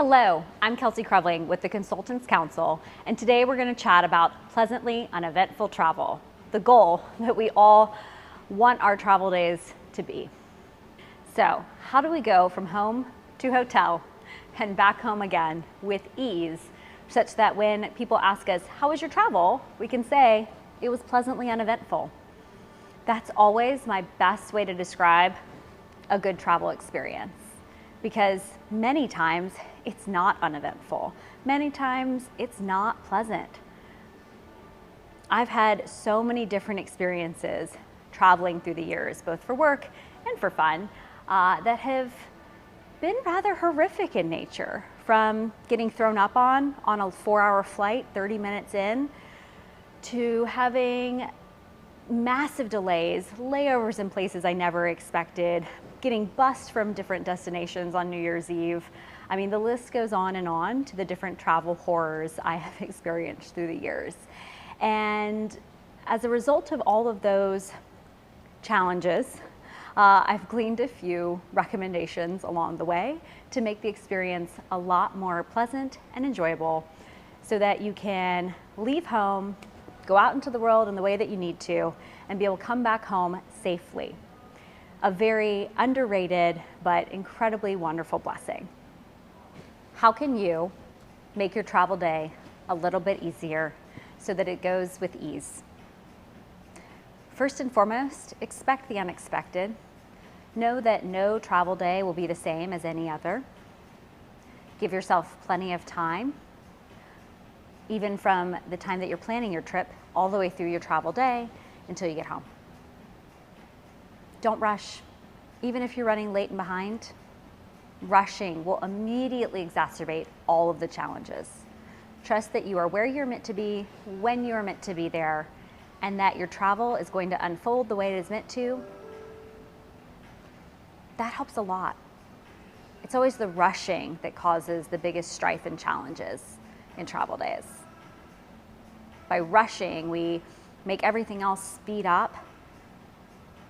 Hello, I'm Kelsey Creveling with the Consultants Counsel, and today we're going to chat about pleasantly uneventful travel, the goal that we all want our travel days to be. So, how do we go from home to hotel and back home again with ease, such that when people ask us, how was your travel? We can say, it was pleasantly uneventful. That's always my best way to describe a good travel experience, because many times it's not uneventful. Many times it's not pleasant. I've had so many different experiences traveling through the years, both for work and for fun, that have been rather horrific in nature. From getting thrown up on a 4-hour flight, 30 minutes in, to having massive delays, layovers in places I never expected, getting bused from different destinations on New Year's Eve. I mean, the list goes on to the different travel horrors I have experienced through the years. And as a result of all of those challenges, I've gleaned a few recommendations along the way to make the experience a lot more pleasant and enjoyable, so that you can leave home, go out into the world in the way that you need to, and be able to come back home safely. A very underrated but incredibly wonderful blessing. How can you make your travel day a little bit easier so that it goes with ease? First and foremost, expect the unexpected. Know that no travel day will be the same as any other. Give yourself plenty of time, even from the time that you're planning your trip all the way through your travel day until you get home. Don't rush. Even if you're running late and behind, rushing will immediately exacerbate all of the challenges. Trust that you are where you're meant to be, when you're meant to be there, and that your travel is going to unfold the way it is meant to. That helps a lot. It's always the rushing that causes the biggest strife and challenges in travel days. By rushing, we make everything else speed up,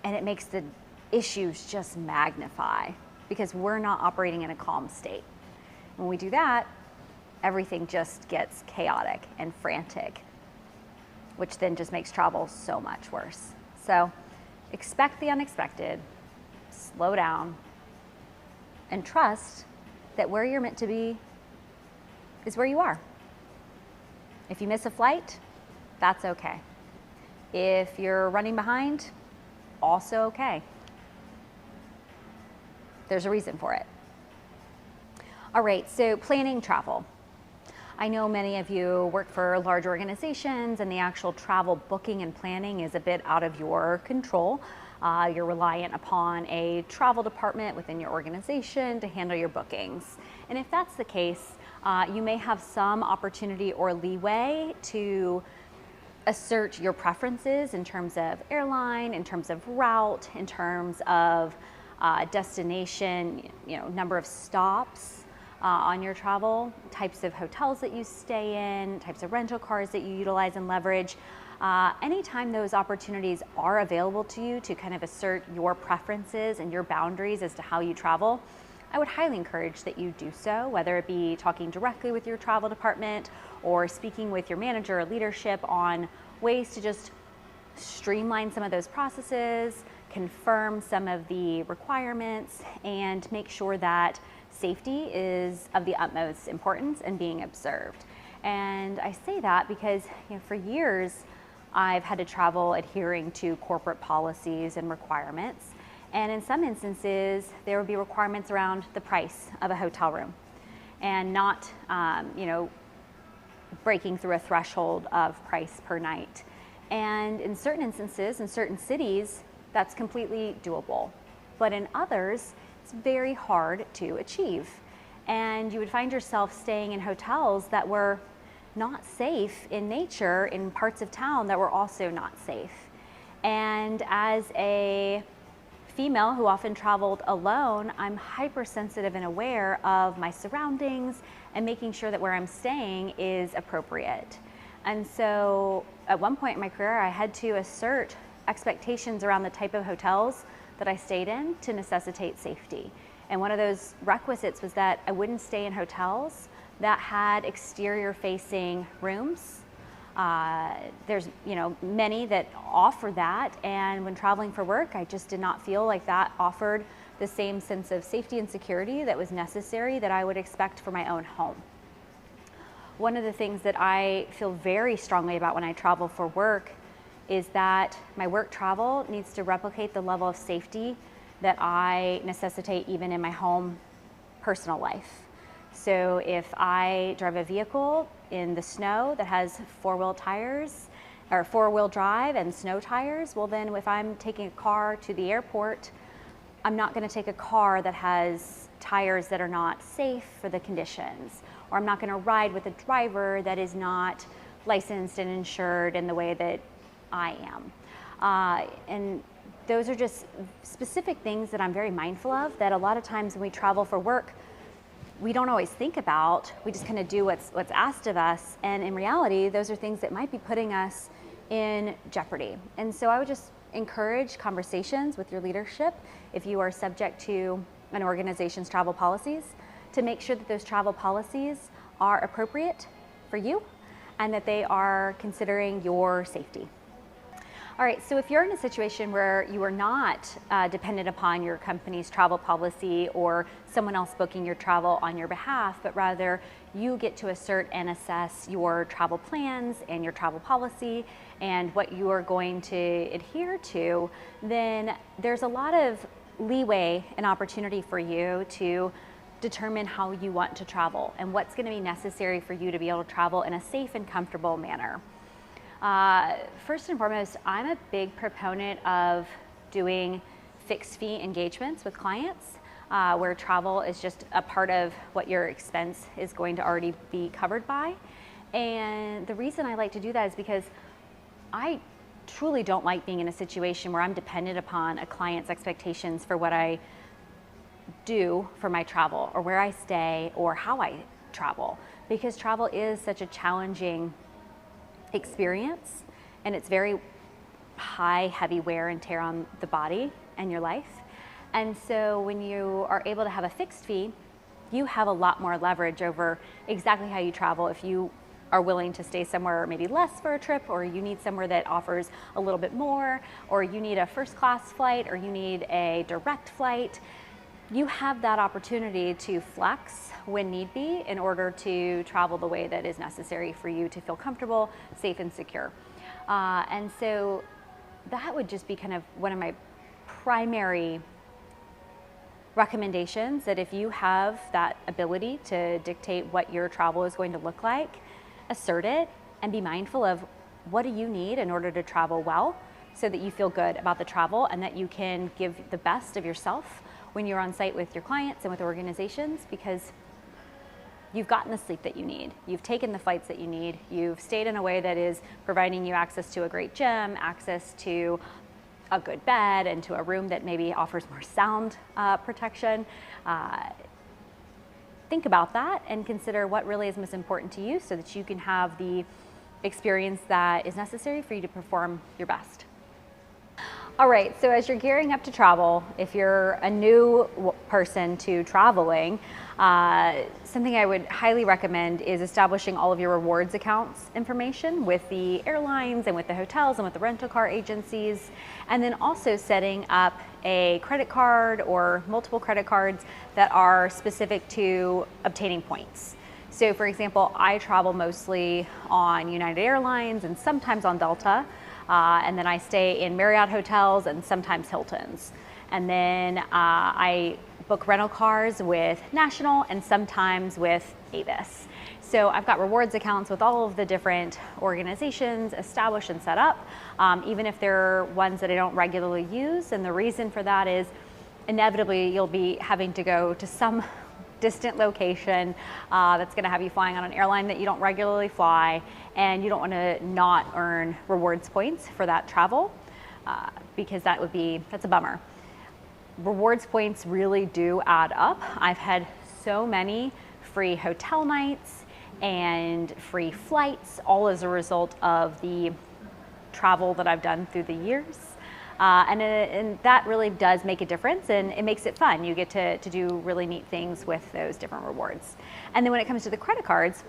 and it makes the issues just magnify because we're not operating in a calm state. When we do that, everything just gets chaotic and frantic, which then just makes travel so much worse. So expect the unexpected, slow down, and trust that where you're meant to be is where you are. If you miss a flight, that's okay. If you're running behind, also okay. There's a reason for it. All right, so planning travel. I know many of you work for large organizations and the actual travel booking and planning is a bit out of your control. You're reliant upon a travel department within your organization to handle your bookings. And if that's the case, you may have some opportunity or leeway to assert your preferences in terms of airline, in terms of route, in terms of destination, number of stops on your travel, types of hotels that you stay in, types of rental cars that you utilize and leverage. Anytime those opportunities are available to you to kind of assert your preferences and your boundaries as to how you travel, I would highly encourage that you do so, whether it be talking directly with your travel department or speaking with your manager or leadership on ways to just streamline some of those processes, confirm some of the requirements, and make sure that safety is of the utmost importance and being observed. And I say that because for years I've had to travel adhering to corporate policies and requirements. And in some instances, there would be requirements around the price of a hotel room and not, breaking through a threshold of price per night. And in certain instances, in certain cities, that's completely doable. But in others, it's very hard to achieve. And you would find yourself staying in hotels that were not safe in nature in parts of town that were also not safe. And as a female who often traveled alone, I'm hypersensitive and aware of my surroundings and making sure that where I'm staying is appropriate. And so at one point in my career, I had to assert expectations around the type of hotels that I stayed in to necessitate safety. And one of those requisites was that I wouldn't stay in hotels that had exterior facing rooms. There's many that offer that, and when traveling for work, I just did not feel like that offered the same sense of safety and security that was necessary that I would expect for my own home. One of the things that I feel very strongly about when I travel for work is that my work travel needs to replicate the level of safety that I necessitate even in my home personal life. So if I drive a vehicle in the snow that has four-wheel tires or four-wheel drive and snow tires, well then if I'm taking a car to the airport, I'm not going to take a car that has tires that are not safe for the conditions, or I'm not going to ride with a driver that is not licensed and insured in the way that I am. And those are just specific things that I'm very mindful of, that a lot of times when we travel for work, we don't always think about. We just kind of do what's asked of us, and in reality, those are things that might be putting us in jeopardy. And so I would just encourage conversations with your leadership, if you are subject to an organization's travel policies, to make sure that those travel policies are appropriate for you and that they are considering your safety. All right, so if you're in a situation where you are not dependent upon your company's travel policy or someone else booking your travel on your behalf, but rather you get to assert and assess your travel plans and your travel policy and what you are going to adhere to, then there's a lot of leeway and opportunity for you to determine how you want to travel and what's going to be necessary for you to be able to travel in a safe and comfortable manner. First and foremost, I'm a big proponent of doing fixed fee engagements with clients, where travel is just a part of what your expense is going to already be covered by. And the reason I like to do that is because I truly don't like being in a situation where I'm dependent upon a client's expectations for what I do for my travel, or where I stay, or how I travel, because travel is such a challenging experience, and it's very high, heavy wear and tear on the body and your life. And so when you are able to have a fixed fee, you have a lot more leverage over exactly how you travel. If you are willing to stay somewhere maybe less for a trip, or you need somewhere that offers a little bit more, or you need a first class flight, or you need a direct flight, you have that opportunity to flex when need be in order to travel the way that is necessary for you to feel comfortable, safe, and secure. And so that would just be kind of one of my primary recommendations, that if you have that ability to dictate what your travel is going to look like, assert it and be mindful of what do you need in order to travel well, so that you feel good about the travel and that you can give the best of yourself when you're on site with your clients and with organizations, because you've gotten the sleep that you need, you've taken the flights that you need, you've stayed in a way that is providing you access to a great gym, access to a good bed, and to a room that maybe offers more sound protection. Think about that and consider what really is most important to you, so that you can have the experience that is necessary for you to perform your best. All right, so as you're gearing up to travel, if you're a new person to traveling, something I would highly recommend is establishing all of your rewards accounts information with the airlines and with the hotels and with the rental car agencies, and then also setting up a credit card or multiple credit cards that are specific to obtaining points. So for example, I travel mostly on United Airlines and sometimes on Delta. And then I stay in Marriott hotels and sometimes Hiltons. And then I book rental cars with National and sometimes with Avis. So I've got rewards accounts with all of the different organizations established and set up, even if they're ones that I don't regularly use. And the reason for that is inevitably you'll be having to go to some distant location that's going to have you flying on an airline that you don't regularly fly, and you don't want to not earn rewards points for that travel, because that's a bummer. Rewards points really do add up. I've had so many free hotel nights and free flights, all as a result of the travel that I've done through the years. And that really does make a difference, and it makes it fun. You get to do really neat things with those different rewards. And then when it comes to the credit cards,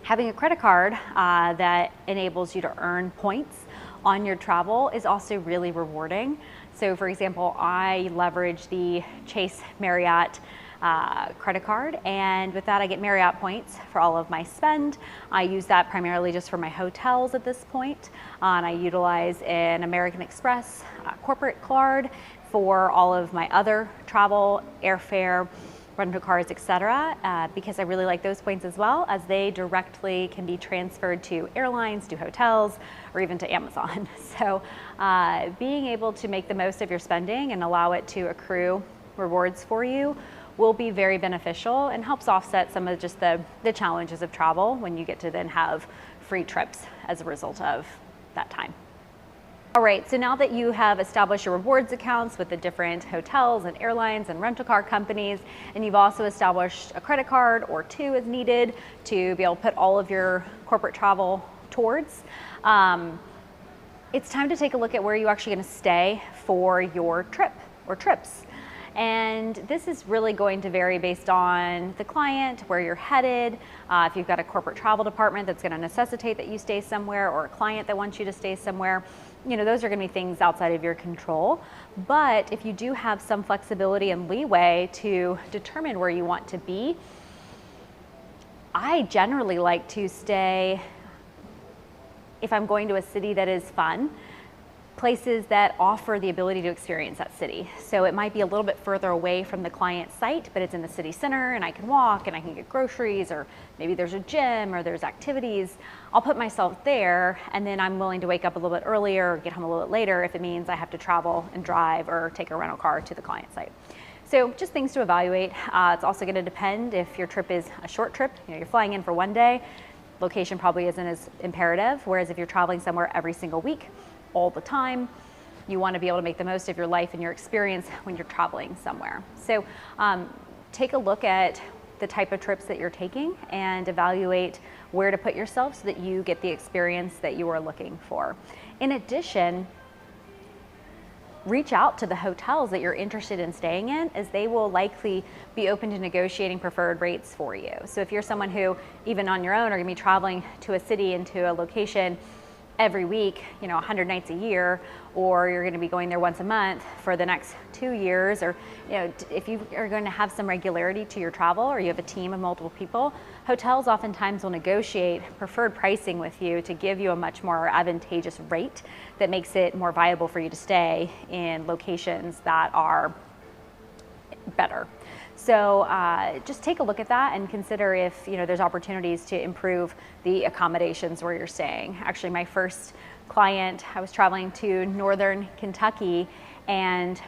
having a credit card that enables you to earn points on your travel is also really rewarding. So for example, I leverage the Chase Marriott credit card, and with that I get Marriott points for all of my spend. I use that primarily just for my hotels at this point, and I utilize an American Express corporate card for all of my other travel, airfare, rental cars, etc., because I really like those points as well, as they directly can be transferred to airlines, to hotels, or even to Amazon. So being able to make the most of your spending and allow it to accrue rewards for you will be very beneficial and helps offset some of just the challenges of travel when you get to then have free trips as a result of that time. All right, so now that you have established your rewards accounts with the different hotels and airlines and rental car companies, and you've also established a credit card or two as needed to be able to put all of your corporate travel towards, it's time to take a look at where you're actually going to stay for your trip or trips. And this is really going to vary based on the client, where you're headed. If you've got a corporate travel department that's going to necessitate that you stay somewhere, or a client that wants you to stay somewhere, you know, those are going to be things outside of your control. But if you do have some flexibility and leeway to determine where you want to be, I generally like to stay, if I'm going to a city that is fun, places that offer the ability to experience that city. So it might be a little bit further away from the client site, but it's in the city center and I can walk and I can get groceries, or maybe there's a gym or there's activities. I'll put myself there, and then I'm willing to wake up a little bit earlier or get home a little bit later if it means I have to travel and drive or take a rental car to the client site. So just things to evaluate. It's also going to depend if your trip is a short trip, you know, you're flying in for one day, location probably isn't as imperative, whereas if you're traveling somewhere every single week, all the time, you want to be able to make the most of your life and your experience when you're traveling somewhere. So take a look at the type of trips that you're taking and evaluate where to put yourself so that you get the experience that you are looking for. In addition, reach out to the hotels that you're interested in staying in, as they will likely be open to negotiating preferred rates for you. So if you're someone who, even on your own, are going to be traveling to a city and to a location every week, you know, 100 nights a year, or you're going to be going there once a month for the next 2 years, or, you know, if you are going to have some regularity to your travel, or you have a team of multiple people, hotels oftentimes will negotiate preferred pricing with you to give you a much more advantageous rate that makes it more viable for you to stay in locations that are better. So just take a look at that and consider if, you know, there's opportunities to improve the accommodations where you're staying. Actually, my first client, I was traveling to northern Kentucky, and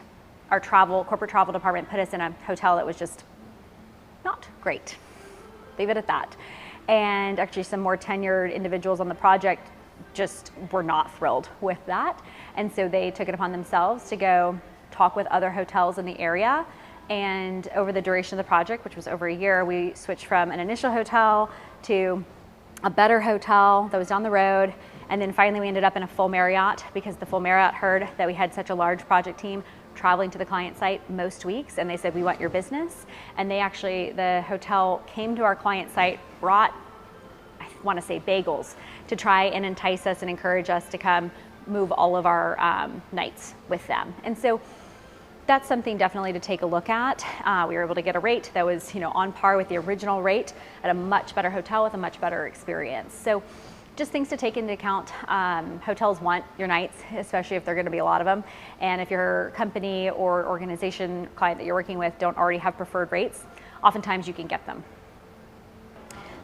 our corporate travel department put us in a hotel that was just not great. Leave it at that. And actually some more tenured individuals on the project just were not thrilled with that. And so they took it upon themselves to go talk with other hotels in the area. And over the duration of the project, which was over a year, we switched from an initial hotel to a better hotel that was down the road. And then finally we ended up in a full Marriott, because the full Marriott heard that we had such a large project team traveling to the client site most weeks, and they said, we want your business. And they actually, the hotel came to our client site, brought, I want to say, bagels to try and entice us and encourage us to come move all of our nights with them. And so that's something definitely to take a look at. We were able to get a rate that was, you know, on par with the original rate at a much better hotel with a much better experience. So just things to take into account. Hotels want your nights, especially if there are going to be a lot of them. And if your company or organization client that you're working with don't already have preferred rates, oftentimes you can get them.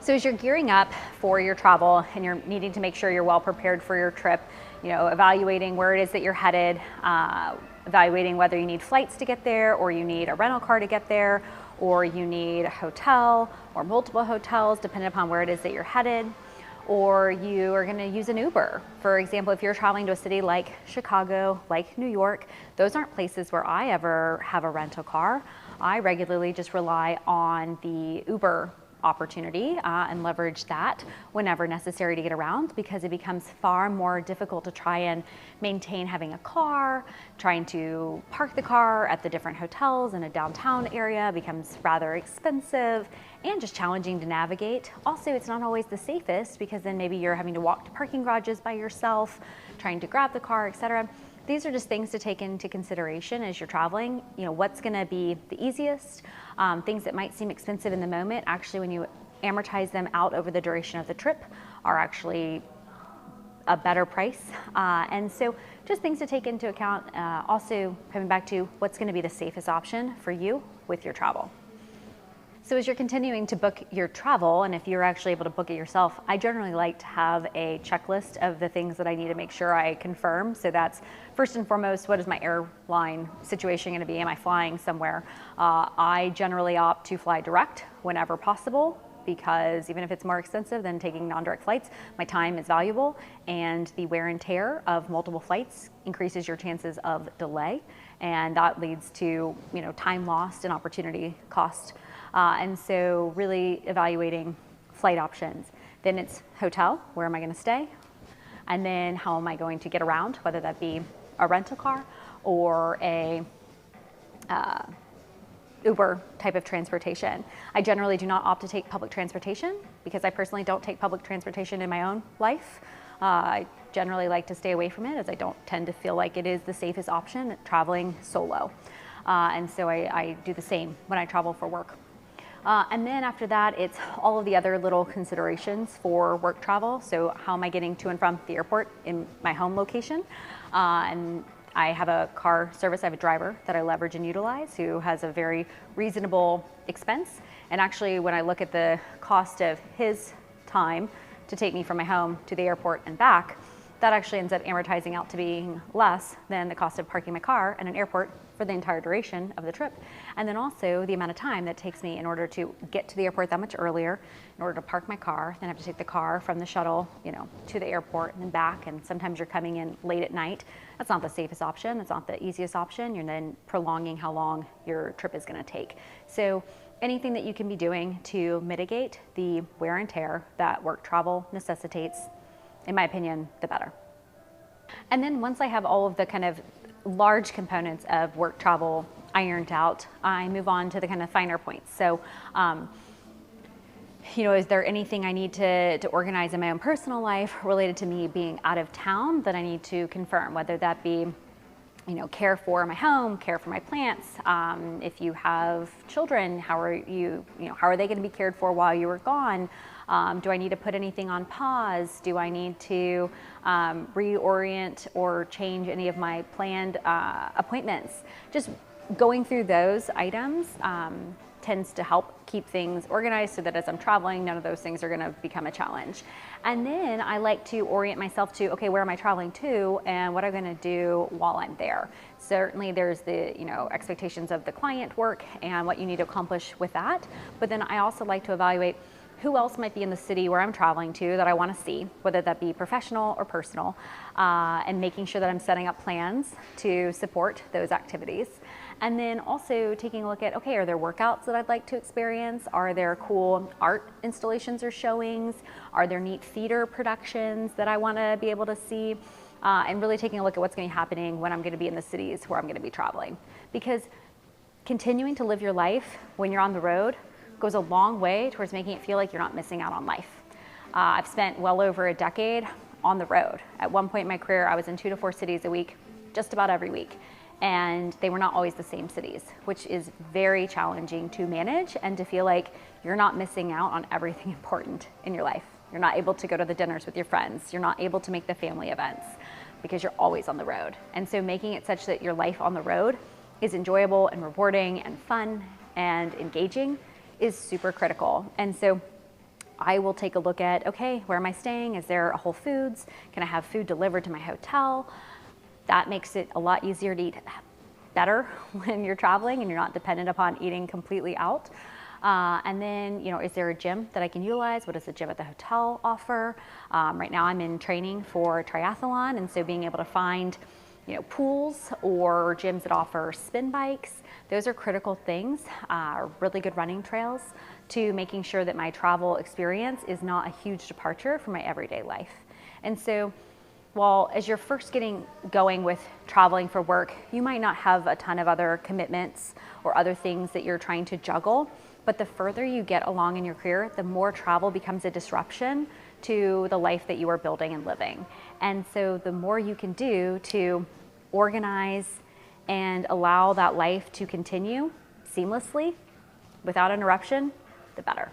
So as you're gearing up for your travel and you're needing to make sure you're well prepared for your trip, you know, evaluating where it is that you're headed, evaluating whether you need flights to get there, or you need a rental car to get there, or you need a hotel or multiple hotels depending upon where it is that you're headed, or you are going to use an Uber. For example, if you're traveling to a city like Chicago, like New York, those aren't places where I ever have a rental car. I regularly just rely on the Uber opportunity and leverage that whenever necessary to get around, because it becomes far more difficult to try and maintain having a car. Trying to park the car at the different hotels in a downtown area becomes rather expensive and just challenging to navigate. Also, it's not always the safest, because then maybe you're having to walk to parking garages by yourself, trying to grab the car, etc. These are just things to take into consideration as you're traveling. You know, what's gonna be the easiest, things that might seem expensive in the moment, actually when you amortize them out over the duration of the trip, are actually a better price. And so just things to take into account. Also coming back to what's gonna be the safest option for you with your travel. So as you're continuing to book your travel, and if you're actually able to book it yourself, I generally like to have a checklist of the things that I need to make sure I confirm. So that's first and foremost, what is my airline situation going to be? Am I flying somewhere? I generally opt to fly direct whenever possible, because even if it's more expensive than taking non-direct flights, my time is valuable, and the wear and tear of multiple flights increases your chances of delay, and that leads to, you know, time lost and opportunity cost. And so really evaluating flight options. Then it's hotel, where am I gonna stay? And then how am I going to get around, whether that be a rental car or a Uber type of transportation. I generally do not opt to take public transportation, because I personally don't take public transportation in my own life. I generally like to stay away from it, as I don't tend to feel like it is the safest option traveling solo. And so I do the same when I travel for work. And then after that, it's all of the other little considerations for work travel. So how am I getting to and from the airport in my home location? And I have a car service, I have a driver that I leverage and utilize, who has a very reasonable expense. And actually, when I look at the cost of his time to take me from my home to the airport and back, that actually ends up amortizing out to being less than the cost of parking my car at an airport for the entire duration of the trip. And then also the amount of time that takes me in order to get to the airport that much earlier, in order to park my car, then I have to take the car from the shuttle, you know, to the airport and then back. And sometimes you're coming in late at night. That's not the safest option. That's not the easiest option. You're then prolonging how long your trip is gonna take. So anything that you can be doing to mitigate the wear and tear that work travel necessitates, in my opinion, the better. And then once I have all of the kind of large components of work travel ironed out, I move on to the kind of finer points. So, you know, is there anything I need to organize in my own personal life related to me being out of town that I need to confirm, whether that be, you know, care for my home, care for my plants. If you have children, how are they going to be cared for while you were gone? Do I need to put anything on pause? Do I need to reorient or change any of my planned appointments? Just going through those items tends to help keep things organized, so that as I'm traveling, none of those things are going to become a challenge. And then I like to orient myself to, okay, where am I traveling to, and what am I going to do while I'm there? Certainly there's the, you know, expectations of the client work and what you need to accomplish with that. But then I also like to evaluate who else might be in the city where I'm traveling to that I want to see, whether that be professional or personal, and making sure that I'm setting up plans to support those activities. And then also taking a look at, okay, are there workouts that I'd like to experience? Are there cool art installations or showings? Are there neat theater productions that I want to be able to see? And really taking a look at what's going to be happening when I'm going to be in the cities where I'm going to be traveling. Because continuing to live your life when you're on the road goes a long way towards making it feel like you're not missing out on life. I've spent well over a decade on the road. At one point in my career, I was in 2 to 4 cities a week, just about every week. And they were not always the same cities, which is very challenging to manage and to feel like you're not missing out on everything important in your life. You're not able to go to the dinners with your friends. You're not able to make the family events because you're always on the road. And so making it such that your life on the road is enjoyable and rewarding and fun and engaging is super critical. And so I will take a look at, okay, where am I staying? Is there a Whole Foods? Can I have food delivered to my hotel? That makes it a lot easier to eat better when you're traveling and you're not dependent upon eating completely out. And then, you know, is there a gym that I can utilize? What does the gym at the hotel offer? Right now I'm in training for triathlon, and so being able to find, you know, pools or gyms that offer spin bikes, those are critical things. Really good running trails. to making sure that my travel experience is not a huge departure from my everyday life. And so while as you're first getting going with traveling for work, you might not have a ton of other commitments or other things that you're trying to juggle, but the further you get along in your career, the more travel becomes a disruption to the life that you are building and living. And so the more you can do to organize and allow that life to continue seamlessly without interruption, the better.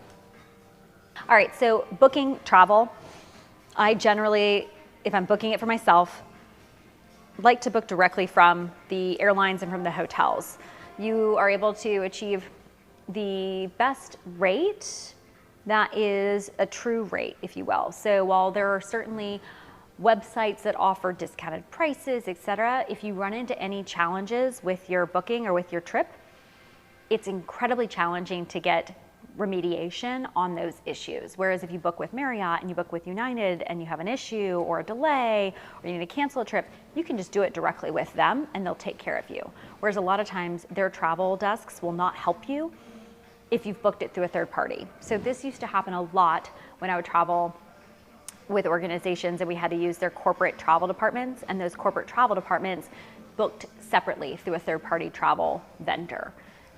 All right, so booking travel, I generally, if I'm booking it for myself, like to book directly from the airlines and from the hotels. You are able to achieve the best rate that is a true rate, if you will. So while there are certainly websites that offer discounted prices, etc., if you run into any challenges with your booking or with your trip, it's incredibly challenging to get remediation on those issues. Whereas if you book with Marriott and you book with United and you have an issue or a delay or you need to cancel a trip, you can just do it directly with them and they'll take care of you. Whereas a lot of times their travel desks will not help you if you've booked it through a third party. So this used to happen a lot when I would travel with organizations and we had to use their corporate travel departments, and those corporate travel departments booked separately through a third party travel vendor.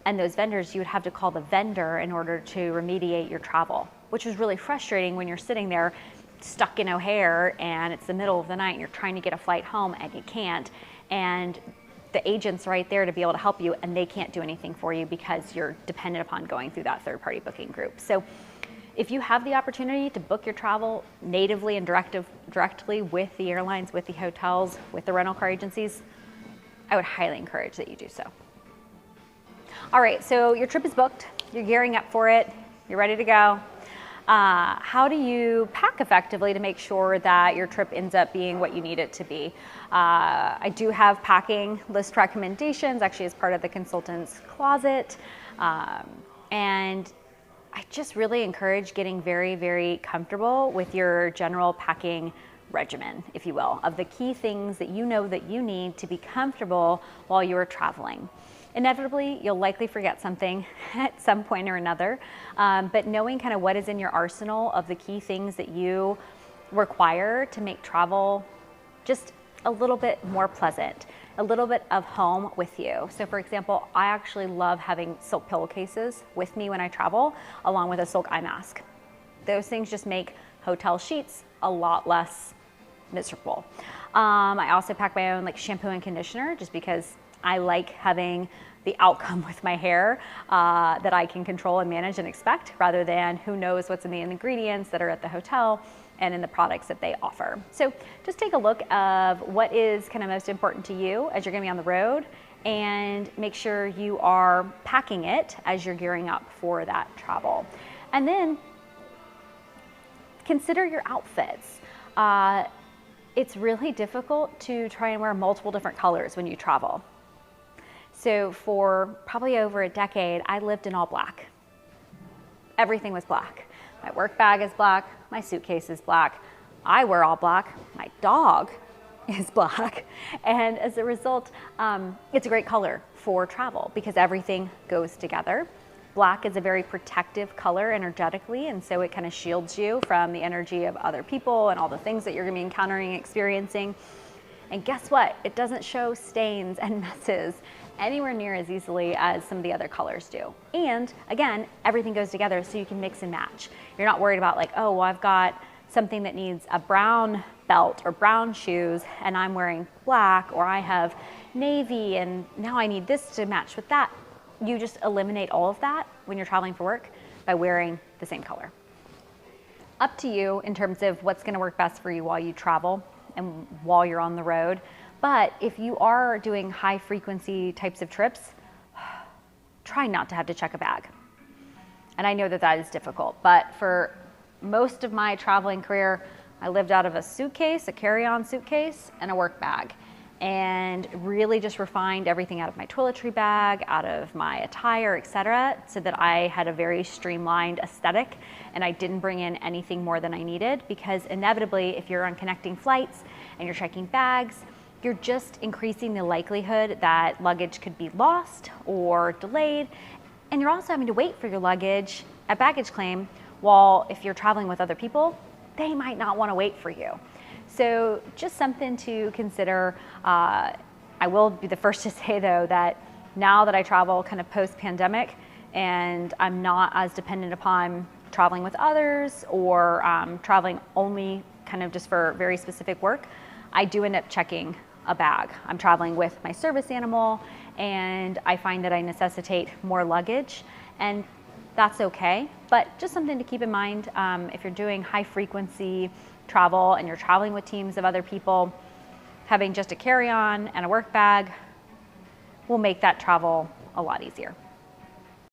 And those vendors, you would have to call the vendor in order to remediate your travel, which was really frustrating when you're sitting there stuck in O'Hare and it's the middle of the night and you're trying to get a flight home and you can't. And the agent's right there to be able to help you and they can't do anything for you because you're dependent upon going through that third party booking group. So if you have the opportunity to book your travel natively and directly with the airlines, with the hotels, with the rental car agencies, I would highly encourage that you do so. All right, so your trip is booked, you're gearing up for it, you're ready to go. How do you pack effectively to make sure that your trip ends up being what you need it to be? I do have packing list recommendations, actually as part of the consultant's closet. And I just really encourage getting very, very comfortable with your general packing regimen, if you will, of the key things that you know that you need to be comfortable while you're traveling. Inevitably, you'll likely forget something at some point or another, but knowing kind of what is in your arsenal of the key things that you require to make travel just a little bit more pleasant, a little bit of home with you. So for example, I actually love having silk pillowcases with me when I travel, along with a silk eye mask. Those things just make hotel sheets a lot less miserable. I also pack my own like shampoo and conditioner just because I like having the outcome with my hair that I can control and manage and expect, rather than who knows what's in the ingredients that are at the hotel and in the products that they offer. So just take a look of what is kind of most important to you as you're gonna be on the road, and make sure you are packing it as you're gearing up for that travel. And then consider your outfits. It's really difficult to try and wear multiple different colors when you travel. So for probably over a decade, I lived in all black. Everything was black. My work bag is black, my suitcase is black, I wear all black, my dog is black. And as a result, it's a great color for travel because everything goes together. Black is a very protective color energetically, and so it kind of shields you from the energy of other people and all the things that you're gonna be encountering and experiencing. And guess what? It doesn't show stains and messes anywhere near as easily as some of the other colors do. And again, everything goes together so you can mix and match. You're not worried about like, oh, well, I've got something that needs a brown belt or brown shoes and I'm wearing black, or I have navy and now I need this to match with that. You just eliminate all of that when you're traveling for work by wearing the same color. Up to you in terms of what's gonna work best for you while you travel and while you're on the road. But if you are doing high frequency types of trips, try not to have to check a bag. And I know that that is difficult, but for most of my traveling career, I lived out of a suitcase, a carry-on suitcase, and a work bag, and really just refined everything out of my toiletry bag, out of my attire, etc., so that I had a very streamlined aesthetic and I didn't bring in anything more than I needed, because inevitably, if you're on connecting flights and you're checking bags, you're just increasing the likelihood that luggage could be lost or delayed, and you're also having to wait for your luggage At baggage claim, well, if you're traveling with other people, they might not want to wait for you. So just something to consider. I will be the first to say though that now that I travel kind of post-pandemic and I'm not as dependent upon traveling with others or traveling only kind of just for very specific work, I do end up checking a bag. I'm traveling with my service animal and I find that I necessitate more luggage, and that's okay, but just something to keep in mind if you're doing high frequency travel and you're traveling with teams of other people, having just a carry-on and a work bag will make that travel a lot easier.